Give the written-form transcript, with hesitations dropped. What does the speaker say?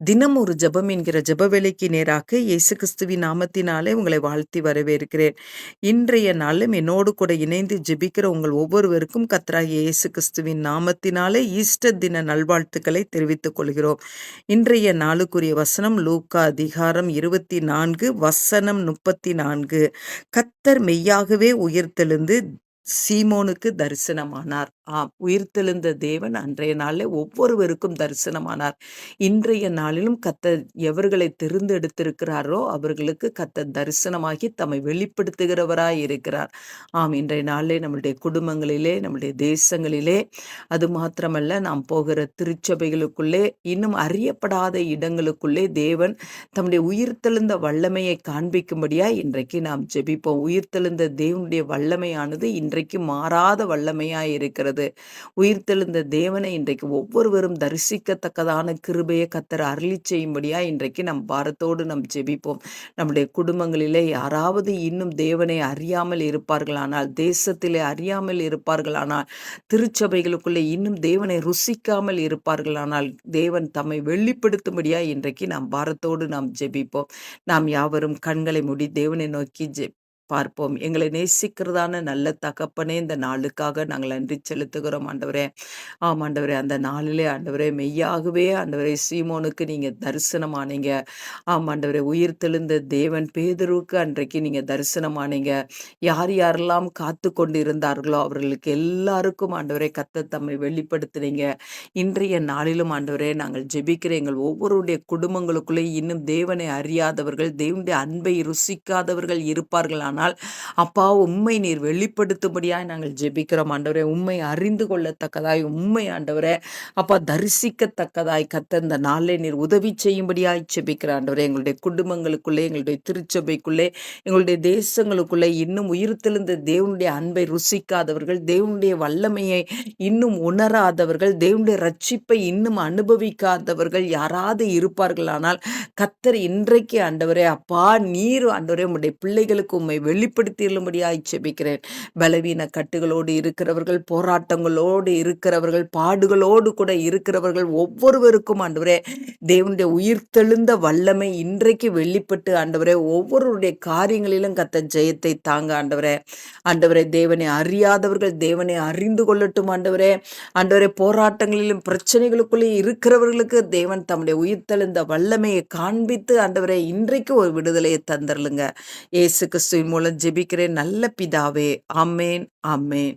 தினம் ஒரு ஜெபம் என்கிற ஜெப வேலைக்கு நேராக இயேசு கிறிஸ்துவின் நாமத்தினாலே உங்களை வாழ்த்தி வரவேற்கிறேன். இன்றைய நாளும் என்னோடு கூட இணைந்து ஜெபிக்கிற உங்கள் ஒவ்வொருவருக்கும் கர்த்தராகிய இயேசு கிறிஸ்துவின் நாமத்தினாலே ஈஸ்டர் தின நல்வாழ்த்துக்களை தெரிவித்துக் கொள்கிறோம். இன்றைய நாளுக்குரிய வசனம் லூக்கா அதிகாரம் 24 வசனம் 34. கர்த்தர் மெய்யாகவே உயிர்த்தெழுந்து சீமோனுக்கு தரிசனமானார். உயிர்த்தெழுந்த தேவன் அன்றைய நாளில் ஒவ்வொருவருக்கும் தரிசனமானார். இன்றைய நாளிலும் கர்த்தர் எவர்களை தெரிந்தெடுத்திருக்கிறாரோ அவர்களுக்கு கர்த்தர் தரிசனமாகி தம்மை வெளிப்படுத்துகிறவராய் இருக்கிறார். இன்றைய நாளிலே நம்முடைய குடும்பங்களிலே, நம்முடைய தேசங்களிலே, அது மாத்திரமல்ல நாம் போகிற திருச்சபைகளுக்குள்ளே, இன்னும் அறியப்படாத இடங்களுக்குள்ளே தேவன் தம்முடைய உயிர்த்தெழுந்த வல்லமையை காண்பிக்கும்படியாய் இன்றைக்கு நாம் ஜெபிப்போம். உயிர்த்தெழுந்த தேவனுடைய வல்லமையானது இன்றைக்கு மாறாத வல்லமையாய் இருக்கிறது. உயிர்த்தெழுந்த தேவனை இன்றைக்கு ஒவ்வொருவரும் தரிசிக்கத்தக்கதான கிருபையை கர்த்தர் அருளி செய்யும்படியாய் இன்றைக்கு நம் பாரத்தோடு நாம் ஜெபிப்போம். நம்முடைய குடும்பங்களிலே யாராவது இன்னும் தேவனை அறியாமல் இருப்பார்களானால், தேசத்திலே அறியாமல் இருப்பார்களானால், திருச்சபைகளுக்குள்ளே இன்னும் தேவனை ருசிக்காமல் இருப்பார்களானால், தேவன் தம்மை வெளிப்படுத்தும்படியாய் இன்றைக்கு நாம் பாரத்தோடு நாம் ஜெபிப்போம். நாம் யாவரும் கண்களை மூடி தேவனை நோக்கி பார்ப்போம். எங்களை நேசிக்கிறதான நல்ல தகப்பனே, இந்த நாளுக்காக நாங்கள் நன்றி செலுத்துகிறோம் ஆண்டவரே. ஆண்டவரே, அந்த நாளிலே ஆண்டவரே மெய்யாகவே ஆண்டவரே சீமோனுக்கு நீங்க தரிசனமானீங்க. ஆண்டவரே, உயிர்த்தெழுந்த தேவன் பேதுருவுக்கு அன்றைக்கு நீங்க தரிசனமானீங்க. யார் யாரெல்லாம் காத்து கொண்டு இருந்தார்களோ அவர்களுக்கு எல்லாருக்கும் ஆண்டவரே கர்த்தர் தம்மை வெளிப்படுத்தினீங்க. இன்றைய நாளிலும் ஆண்டவரே நாங்கள் ஜெபிக்கிற எங்கள் ஒவ்வொருடைய குடும்பங்களுக்குள்ளே இன்னும் தேவனை அறியாதவர்கள், தேவனுடைய அன்பை ருசிக்காதவர்கள் இருப்பார்களானால், அப்பா உம்மை நீர் வெளிப்படுத்தும்படியாய் நாங்கள் ஜெபிக்கிறோம் ஆண்டவரே. உம்மை அறிந்து கொள்ளத்தக்கதாய், உம்மை ஆண்டவரே அப்பா தரிசிக்கத்தக்கதாய் கர்த்தர் இந்த நாளிலே நீர் உதவி செய்யும்படியாய் ஜெபிக்கிற ஆண்டவரே. எங்களுடைய குடும்பங்களுக்குள்ளே, எங்களுடைய திருச்சபைக்குள்ளே, எங்களுடைய தேசங்களுக்குள்ளே இன்னும் உயிர்த்தெழுந்த தேவனுடைய அன்பை ருசிக்காதவர்கள், தேவனுடைய வல்லமையை இன்னும் உணராதவர்கள், தேவனுடைய ரட்சிப்பை இன்னும் அனுபவிக்காதவர்கள் யாராவது இருப்பார்களானால் கர்த்தர் இன்றைக்கு ஆண்டவரே அப்பா நீர் ஆண்டவரே உம்முடைய பிள்ளைகளுக்கு உம்மை வெளிப்படுத்தியுள்ளபடியாய் ஜெபிக்கிறேன். பலவீன கட்டுகளோடு இருக்கிறவர்கள், போராட்டங்களோடு இருக்கிறவர்கள், பாடுகளோடு கூட இருக்கிறவர்கள் ஒவ்வொருவருக்கும் ஆண்டவரே தேவனுடைய உயிர்த்தெழுந்த வல்லமை இன்றைக்கு வெளிப்பட்டு ஆண்டவரே ஒவ்வொருவருடைய காரியங்களிலும் கர்த்தர் ஜெயத்தை தாங்க ஆண்டவரே. ஆண்டவரே, தேவனை அறியாதவர்கள் தேவனை அறிந்து கொள்ளட்டும் ஆண்டவரே. ஆண்டவரே, போராட்டங்களிலும் பிரச்சனைகளுக்குள்ளே இருக்கிறவர்களுக்கு தேவன் தம்முடைய உயிர்த்தெழுந்த வல்லமையை காண்பித்து ஆண்டவரே இன்றைக்கு ஒரு விடுதலையை தந்தருளுங்க. இயேசு கிறிஸ்துவின் மூலம் ஜெபிக்கிறேன் நல்ல பிதாவே. ஆமேன், ஆமேன்.